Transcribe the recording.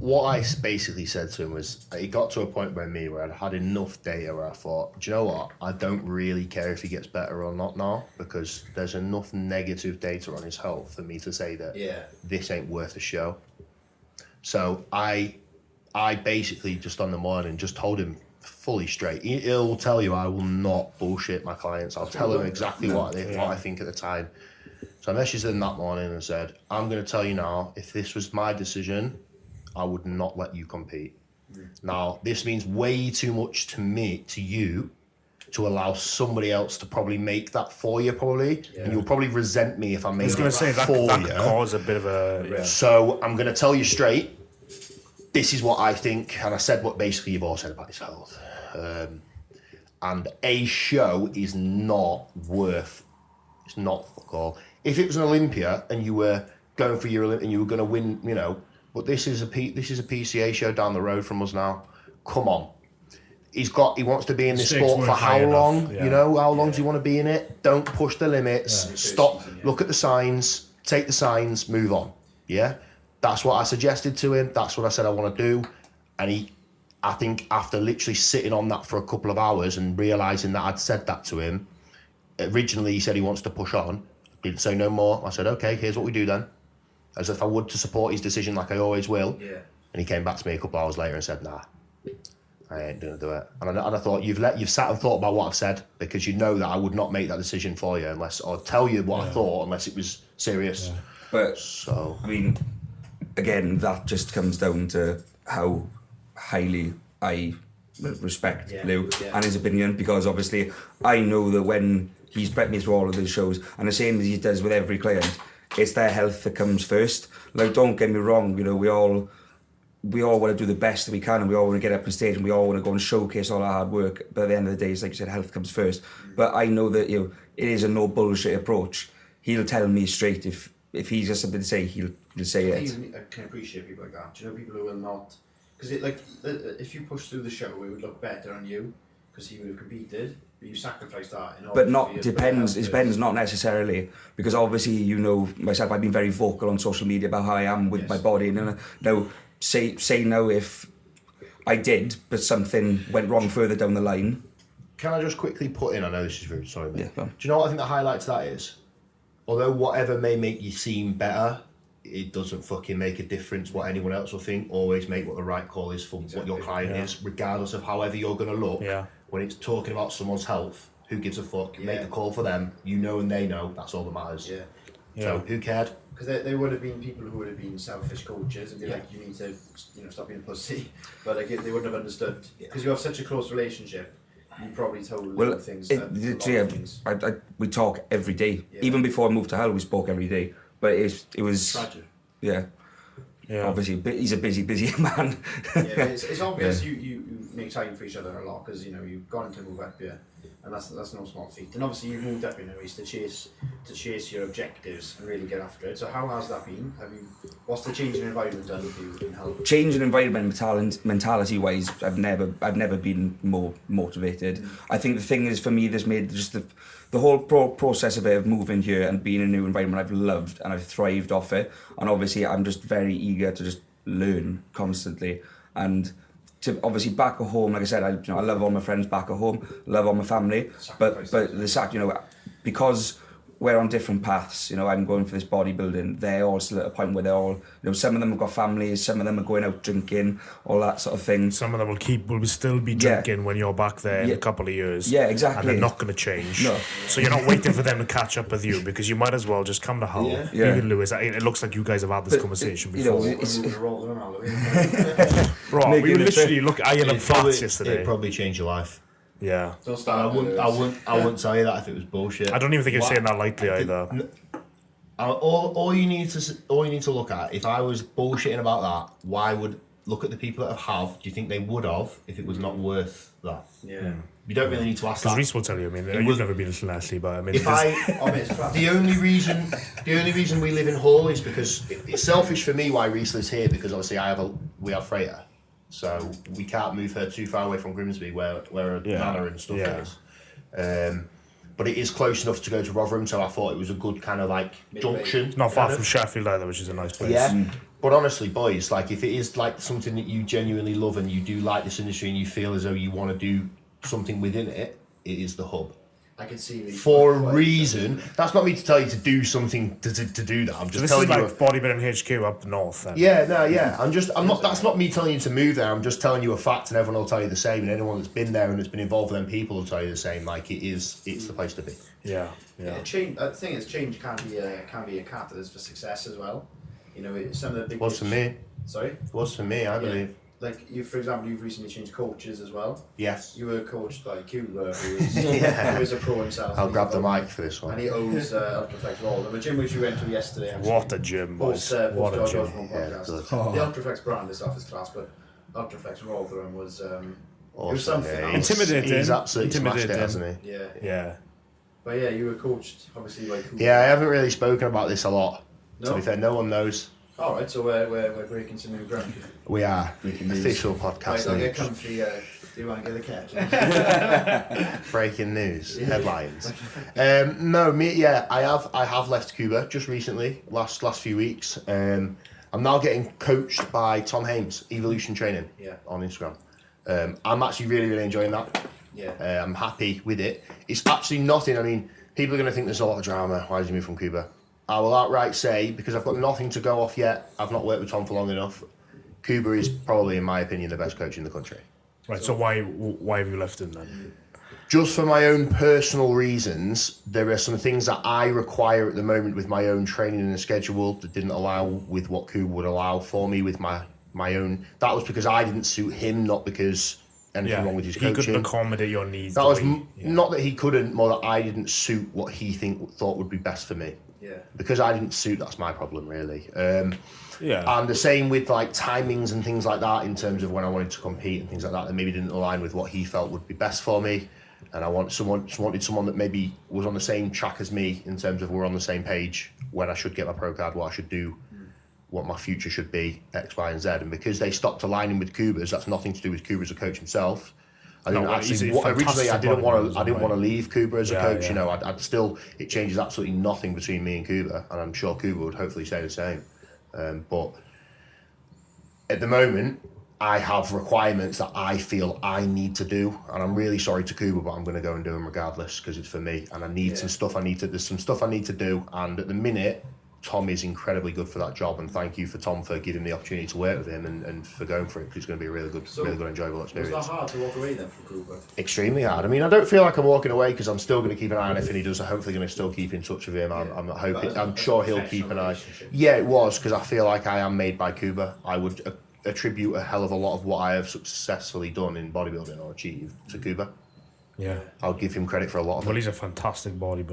what I basically said to him was, it got to a point by me where I'd had enough data where I thought, do you know what? I don't really care if he gets better or not now, because there's enough negative data on his health for me to say that this ain't worth a show. So I basically just on the morning just told him fully straight. He'll tell you I will not bullshit my clients. I'll tell them exactly what I think at the time. So I messaged him that morning and said, I'm going to tell you now, if this was my decision, I would not let you compete. Now, this means way too much to you, to allow somebody else to probably make that for you, probably. And you'll probably resent me if I make that for you. That could cause a bit of a... So I'm going to tell you straight, this is what I think, and I said what basically you've all said about his health. And a show is not worth... It's not fuck all. If it was an Olympia and you were going for your Olympia and you were going to win, you know, but this is a PCA show down the road from us now. Come on. He wants to be in this sport for how long? You know, how long do you want to be in it? Don't push the limits. Stop. Look at the signs. Take the signs. Move on. Yeah? That's what I suggested to him. That's what I said I want to do. And I think after literally sitting on that for a couple of hours and realising that I'd said that to him, originally he said he wants to push on. Didn't say no more. I said, okay, here's what we do then. As if I would to support his decision like I always will. Yeah. And he came back to me a couple of hours later and said, nah, I ain't going to do it. And I thought, you've sat and thought about what I've said, because you know that I would not make that decision for you or tell you what I thought unless it was serious. Yeah. But, I mean, again, that just comes down to how highly I respect Lou and his opinion, because obviously I know that when he's prepped me through all of his shows, and the same as he does with every client, it's their health that comes first. Like, don't get me wrong, you know, we all want to do the best that we can, and we all want to get up on stage, and we all want to go and showcase all our hard work. But at the end of the day, it's like you said, health comes first. But I know that, you know, it is a no bullshit approach. He'll tell me straight if he's got something to say, he'll say it. I can appreciate people like that. Do you know, people who will not, because if you push through the show, it would look better on you because he would have competed. But you sacrifice that in order. But not depends. It depends not necessarily, because obviously, you know myself. I've been very vocal on social media about how I am with my body, and now say no if I did, but something went wrong further down the line. Can I just quickly put in? I know this is rude. Sorry, mate. Yeah, do you know what I think the highlight to that is? Although whatever may make you seem better, it doesn't fucking make a difference what anyone else will think. Always make what the right call is for what your client is, regardless of however you're going to look. Yeah. When it's talking about someone's health, who gives a fuck? Make the call for them. You know and they know. That's all that matters. Yeah. So who cared? Because there would have been people who would have been selfish coaches and be like, you need to, you know, stop being a pussy. But like, they wouldn't have understood, because you have such a close relationship. You probably told things. We talk every day. Yeah. Even before I moved to Hull, we spoke every day. But it was tragic. Yeah. Obviously, he's a busy man. It's obvious you make time for each other a lot, because you know you've gone to move up here, and that's no small feat. And obviously you've moved up, you know, to chase your objectives and really get after it. So how has that been? What's the change in environment done for you in Hull? Change in environment, mentality wise, I've never been more motivated. I think the thing is, for me, this made just the whole process of moving here and being in a new environment I've loved, and I've thrived off it. And obviously I'm just very eager to just learn constantly, and to obviously back at home, like I said, I love all my friends back at home, love all my family, but you know, because we're on different paths, you know, I'm going for this bodybuilding, they're all still at a point where they're all, you know, some of them have got families, some of them are going out drinking, all that sort of thing. Some of them will still be drinking when you're back there in a couple of years. Yeah, exactly. And they're not going to change. No. So you're not waiting for them to catch up with you, because you might as well just come to Hull. Yeah. Even Lewis, it looks like you guys have had this conversation before. You know, Bro, we literally eyeing up flats yesterday. It probably changed your life. Yeah. I wouldn't tell you that if it was bullshit. I don't even think you're saying that lightly either. All you need to look at, if I was bullshitting about that, why would look at the people that have? Do you think they would have if it was not worth that? Yeah. You don't really need to ask that. Because Rhys will tell you. I mean, you've never been to Leslie, but I mean, the only reason we live in Hull is because it's selfish for me why Rhys lives here, because obviously we have Freya. So we can't move her too far away from Grimsby, where her nana and stuff is. But it is close enough to go to Rotherham, so I thought it was a good kind of like junction. Not far from Sheffield either, which is a nice place. Yeah. But honestly, boys, like if it is like something that you genuinely love and you do like this industry and you feel as though you want to do something within it, it is the hub. I can see for a reason. That's not me to tell you to do something to do that. I'm just telling you. This is like bodybuilding HQ up north. Then. Yeah, no, yeah. I'm not. That's not me telling you to move there. I'm just telling you a fact, and everyone will tell you the same. And anyone that's been there and that's been involved with them people will tell you the same. Like it's the place to be. Yeah. Change. The thing is, change can be a catalyst for success as well. You know, some of the big. Was for me. Sorry. It was for me, I believe. Like you, for example, you've recently changed coaches as well. Yes. You were coached by Cuba, who is a pro himself. I'll grab the mic for this one. And he owns Ultraflex World, the gym which we went to yesterday. Actually, what a gym, boys! What a gym! The Ultraflex brand is off its class, but Ultraflex Rotherham was awesome, it was something. Yeah, intimidating. He's absolutely smashed it, hasn't he? Yeah. Yeah. But yeah, you were coached obviously by Cuba. Yeah, I haven't really spoken about this a lot. No? To be fair, no one knows. All right, so we're breaking some new ground. We are official podcast. Right, I'll get comfy. Do you want to get the cat? Breaking news headlines. No, me. Yeah, I have left Cuba just recently. Last few weeks. I'm now getting coached by Tom Hames, Evolution Training. On Instagram. I'm actually really enjoying that. Yeah. I'm happy with it. It's actually nothing. I mean, people are going to think there's a lot of drama. Why did you move from Cuba? I will outright say, because I've got nothing to go off yet, I've not worked with Tom for long enough, Cuba is probably, in my opinion, the best coach in the country. Right, so why have you left him then? Just for my own personal reasons, there are some things that I require at the moment with my own training and schedule that didn't allow with what Cuba would allow for me with my own. That was because I didn't suit him, not because anything wrong with his coaching. He couldn't accommodate your needs. That was not that he couldn't, more that I didn't suit what he thought would be best for me. Yeah. Because I didn't suit, that's my problem really. And the same with like timings and things like that in terms of when I wanted to compete and things like that maybe didn't align with what he felt would be best for me. And I wanted someone that maybe was on the same track as me in terms of we're on the same page when I should get my pro card, what I should do, what my future should be, X, Y, and Z. And because they stopped aligning with Cuba's, that's nothing to do with Cuba as a coach himself. Originally I didn't want to leave Cuba as a coach. You know, I'd still, it changes absolutely nothing between me and Cuba, and I'm sure Cuba would hopefully say the same. But at the moment, I have requirements that I feel I need to do, and I'm really sorry to Cuba, but I'm going to go and do them regardless because it's for me, and I need some stuff. There's some stuff I need to do, and at the minute, Tom is incredibly good for that job, and thank you for Tom for giving me the opportunity to work with him and for going for it, because it's going to be a really good, enjoyable experience. Was that hard to walk away then from Cuba? Extremely hard. I mean, I don't feel like I'm walking away because I'm still going to keep an eye on anything he does. I'm hopefully going to still keep in touch with him. I'm not hoping. I'm sure he'll keep an eye. Yeah, it was because I feel like I am made by Cuba. I would attribute a hell of a lot of what I have successfully done in bodybuilding or achieved to Cuba. Yeah, I'll give him credit for a lot of it. Well, he's a fantastic bodybuilder.